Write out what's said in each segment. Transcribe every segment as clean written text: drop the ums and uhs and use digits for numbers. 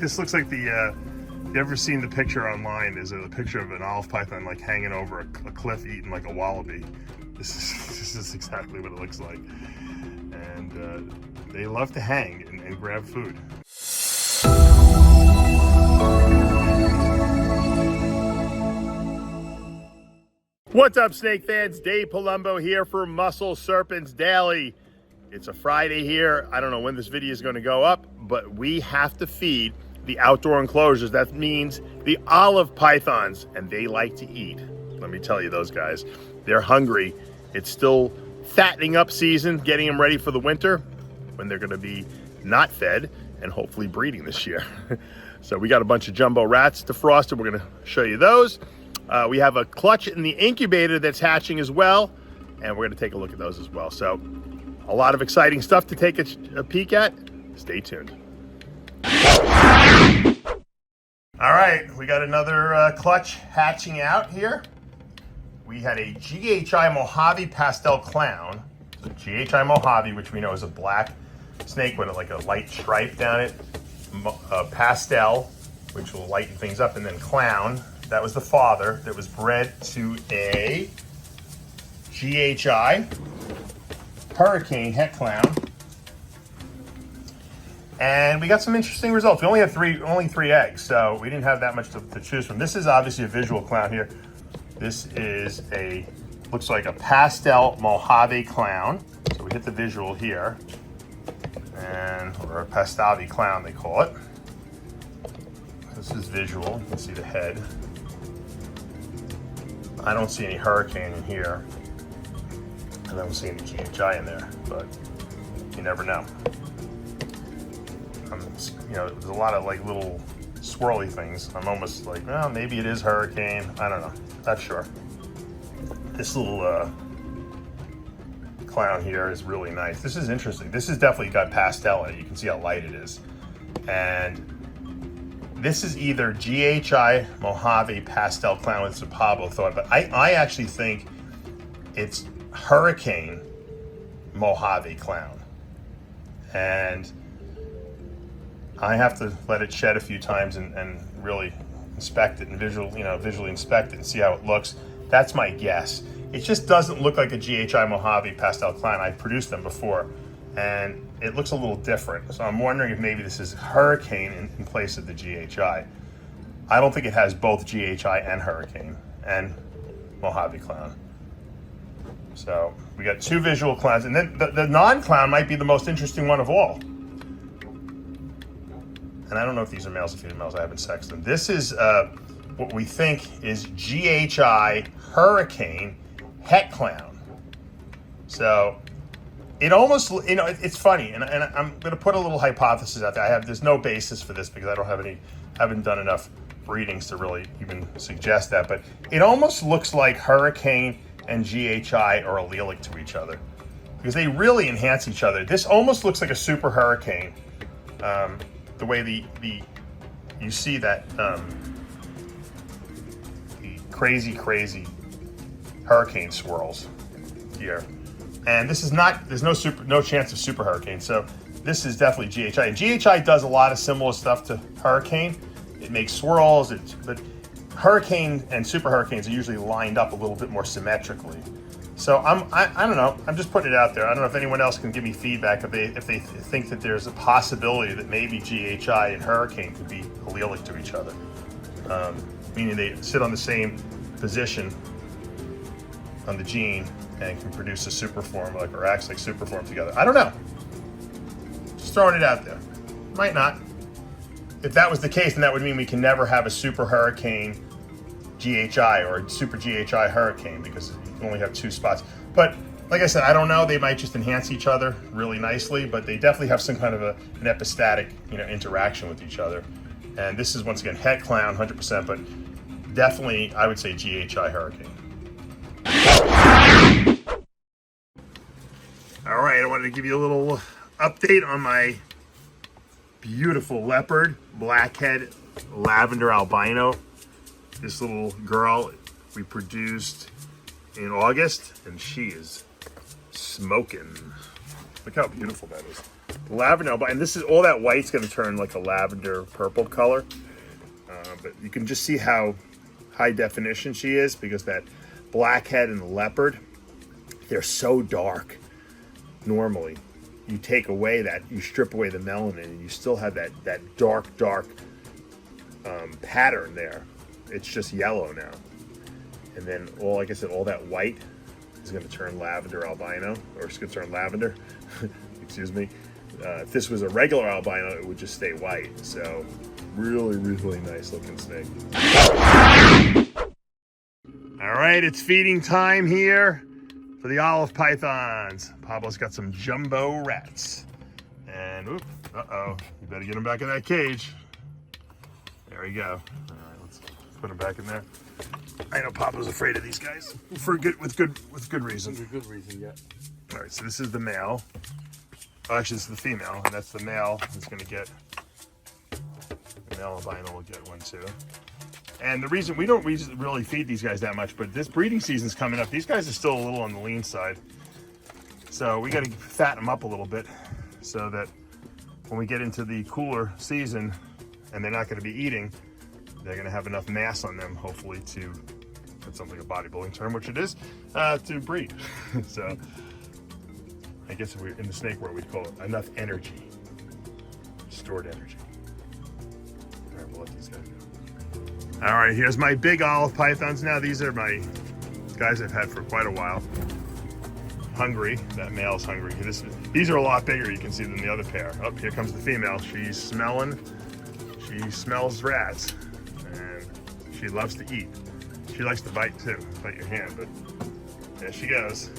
This looks like the, you ever seen the picture online? There's a picture of an olive python like hanging over a cliff eating like a wallaby. This is exactly what it looks like. And they love to hang and grab food. What's up, snake fans? Dave Palumbo here for Muscle Serpents Daily. It's a Friday here. I don't know when this video is going to go up, but we have to feed the outdoor enclosures. That means the olive pythons, and they like to eat. Let me tell you, those guys, they're hungry. It's still fattening up season, getting them ready for the winter when they're going to be not fed and hopefully breeding this year. So we got a bunch of jumbo rats defrosted. We're going to show you those. We have a clutch in the incubator that's hatching as well, and we're going to take a look at those as well. So a lot of exciting stuff to take a peek at. Stay tuned. All right, we got another clutch hatching out here. We had a GHI Mojave Pastel Clown. So GHI Mojave, which we know is a black snake with like a light stripe down it. Pastel, which will lighten things up, and then Clown. That was the father that was bred to a GHI Hurricane Het Clown. And we got some interesting results. We only had three eggs, so we didn't have that much to choose from. This is obviously a visual clown here. This is looks like a pastel Mojave clown. So we hit the visual here. Or a pastavi clown, they call it. This is visual, you can see the head. I don't see any hurricane in here. I don't see any GHI in there, but you never know. You know, there's a lot of like little swirly things. I'm almost like, well, maybe it is hurricane. I don't know, not sure. This little clown here is really nice. This is interesting. This has definitely got pastel in it. You can see how light it is. And this is either GHI Mojave Pastel Clown with some Pablo thought, but I actually think it's Hurricane Mojave Clown. And I have to let it shed a few times and really inspect it and visually inspect it and see how it looks. That's my guess. It just doesn't look like a GHI Mojave Pastel Clown. I've produced them before, and it looks a little different. So I'm wondering if maybe this is Hurricane in place of the GHI. I don't think it has both GHI and Hurricane and Mojave Clown. So we got two visual clowns, and then the non-clown might be the most interesting one of all. And I don't know if these are males or females. I haven't sexed them. This is what we think is GHI Hurricane Het Clown. So it almost, it's funny, and I'm going to put a little hypothesis out there. There's no basis for this because I don't have haven't done enough breedings to really even suggest that, but it almost looks like Hurricane and GHI are allelic to each other because they really enhance each other. This almost looks like a super hurricane. The way you see that the crazy hurricane swirls here, and this is not. There's no chance of super hurricane. So this is definitely GHI. And GHI does a lot of similar stuff to hurricane. It makes swirls. But hurricane and super hurricanes are usually lined up a little bit more symmetrically. So I don't know. I'm just putting it out there. I don't know if anyone else can give me feedback if they think that there's a possibility that maybe GHI and Hurricane could be allelic to each other, meaning they sit on the same position on the gene and can produce a superform, or acts like superform together. I don't know. Just throwing it out there. Might not. If that was the case, then that would mean we can never have a super Hurricane GHI or a super GHI Hurricane because you can only have two spots. But like I said, I don't know. They might just enhance each other really nicely, but they definitely have some kind of an epistatic, interaction with each other. And this is once again Het Clown, 100%, but definitely I would say GHI Hurricane. All right, I wanted to give you a little update on my beautiful leopard, blackhead, lavender albino. This little girl we produced in August, and she is smoking. Look how beautiful that is. lavender albino, and this is all that white's going to turn like a lavender purple color. But you can just see how high definition she is, because that blackhead and the leopard, they're so dark. Normally, you take away that, you strip away the melanin, and you still have that dark pattern there. It's just yellow now. And then like I said, all that white is going to turn lavender albino, or it's going to turn lavender. Excuse me. If this was a regular albino, it would just stay white. So really, really nice looking snake. All right, it's feeding time here for the olive pythons. Pablo's got some jumbo rats. And you better get him back in that cage. There we go. All right, let's put him back in there. I know Pablo's afraid of these guys with good reason. For good reason, yeah. All right, so this is the male. Oh, actually, this is the female, and that's the male. It's going to get, the male albino will get one too. And the reason we don't really feed these guys that much, but this breeding season's coming up. These guys are still a little on the lean side, so we got to fatten them up a little bit, so that when we get into the cooler season and they're not going to be eating, they're going to have enough mass on them, hopefully, to, that's something a bodybuilding term, which it is, to breed. So I guess if we're in the snake world, we'd call it enough energy, stored energy. All right, we'll let these guys go. All right, here's my big olive pythons now. These are my guys I've had for quite a while. Hungry, that male's hungry. These are a lot bigger, you can see, than the other pair. Oh, here comes the female. She's smelling. She smells rats, and she loves to eat. She likes to bite too, bite your hand, but there she goes.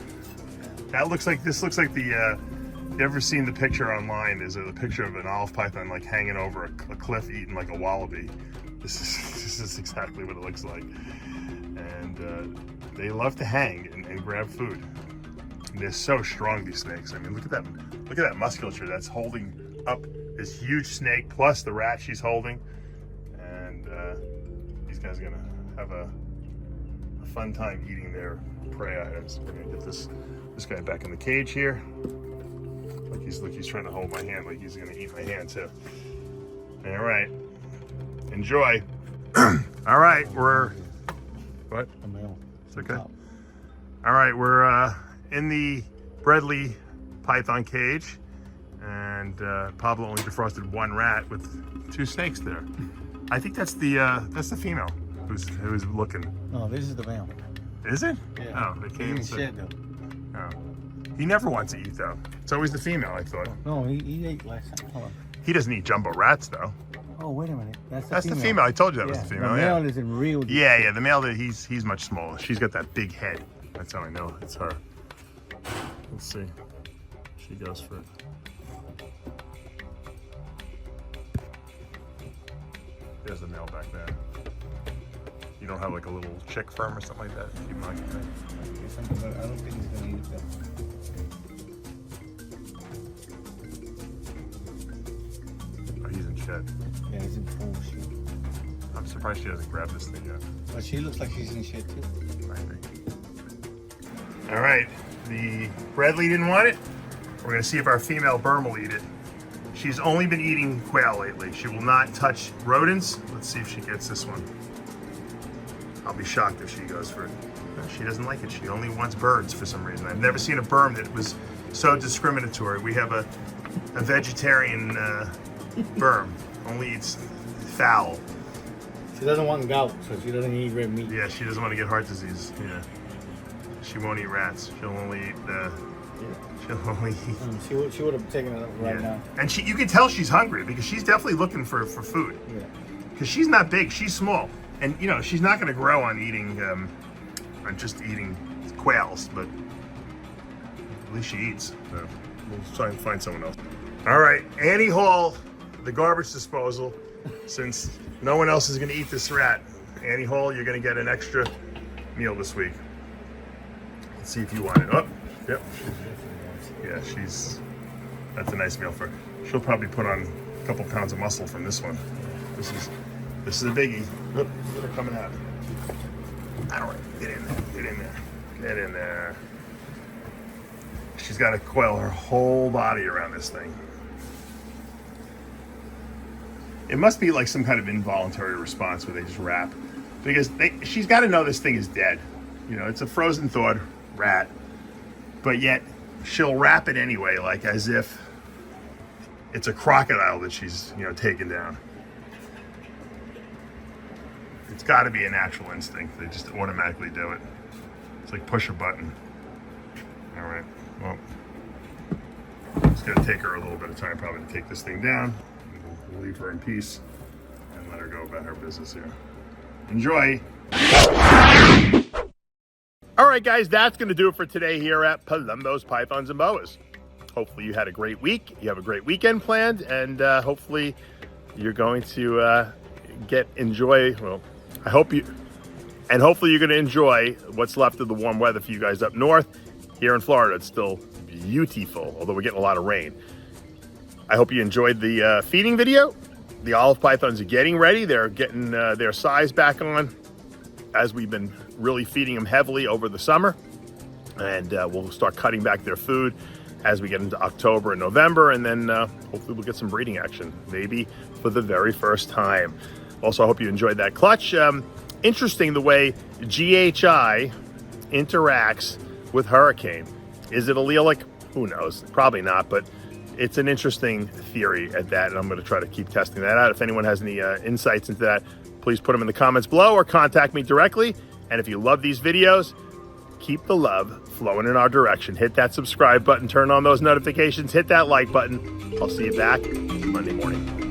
This looks like the, you ever seen the picture online? There's a picture of an olive python like hanging over a cliff eating like a wallaby. This is exactly what it looks like. And they love to hang and grab food. And they're so strong, these snakes. I mean, look at that musculature that's holding up this huge snake plus the rat she's holding. And these guys are gonna have a fun time eating their prey items. We're gonna get this guy back in the cage here. Look, he's trying to hold my hand like he's gonna eat my hand too. All right, enjoy. All right, what? A male. It's okay. All right, we're in the Bredli python cage, and Pablo only defrosted one rat with two snakes there. I think that's the female who's looking. No, this is the male. Is it? Yeah. Oh, they came. He shit though. Oh. He never wants to eat though. It's always the female, I thought. No, he ate last time. Hold on. He doesn't eat jumbo rats though. Oh, wait a minute. That's the female. I told you that was the female. The male is in real. Yeah. The male, he's much smaller. She's got that big head. That's how I know it's her. Let's see. She goes for it. There's the male back there. You don't have like a little chick firm or something like that? Keep him occupied. I don't think he's gonna eat that. Oh, he's in shed. Yeah, he's in full shit. I'm surprised she hasn't grabbed this thing yet. But she looks like she's in shit too. I think. All right, the Bredli didn't want it. We're gonna see if our female berm will eat it. She's only been eating quail lately. She will not touch rodents. Let's see if she gets this one. I'll be shocked if she goes for it. No, she doesn't like it. She only wants birds for some reason. I've never seen a berm that was so discriminatory. We have a vegetarian berm. Only eats fowl. She doesn't want gout, so she doesn't eat red meat. Yeah, she doesn't want to get heart disease. Yeah. She won't eat rats. She'll only eat She would have taken it up right now. And you can tell she's hungry because she's definitely looking for food. Yeah. Because she's not big, she's small. And you know, she's not gonna grow on eating, on just eating quails, but at least she eats. So we'll try and find someone else. All right, Annie Hall, the garbage disposal. Since no one else is gonna eat this rat, Annie Hall, you're gonna get an extra meal this week. Let's see if you want it. Oh, yep. Yeah, that's a nice meal for her. She'll probably put on a couple pounds of muscle from this one. This is a biggie. Look at her coming out. All right, get in there. She's got to coil her whole body around this thing. It must be like some kind of involuntary response where they just rap. Because she's got to know this thing is dead. You know, it's a frozen thawed rat. But yet, she'll wrap it anyway, like as if it's a crocodile that she's, you know, taken down. It's got to be a natural instinct. They just automatically do it. It's like push a button. All right, well, it's going to take her a little bit of time probably to take this thing down. We'll leave her in peace and let her go about her business here. Enjoy. All right, guys, that's going to do it for today here at Palumbo's Pythons and Boas. Hopefully you had a great week. You have a great weekend planned, and hopefully you're going to enjoy. Well, I hope you, and hopefully you're going to enjoy what's left of the warm weather for you guys up north. Here in Florida, it's still beautiful, although we're getting a lot of rain. I hope you enjoyed the feeding video. The olive pythons are getting ready. They're getting their size back on as we've been really feeding them heavily over the summer. And we'll start cutting back their food as we get into October and November, and then hopefully we'll get some breeding action, maybe for the very first time. Also, I hope you enjoyed that clutch. Interesting the way GHI interacts with Hurricane. Is it allelic? Who knows? Probably not, but it's an interesting theory at that, and I'm going to try to keep testing that out. If anyone has any insights into that, please put them in the comments below or contact me directly. And if you love these videos, keep the love flowing in our direction. Hit that subscribe button, turn on those notifications, hit that like button. I'll see you back Monday morning.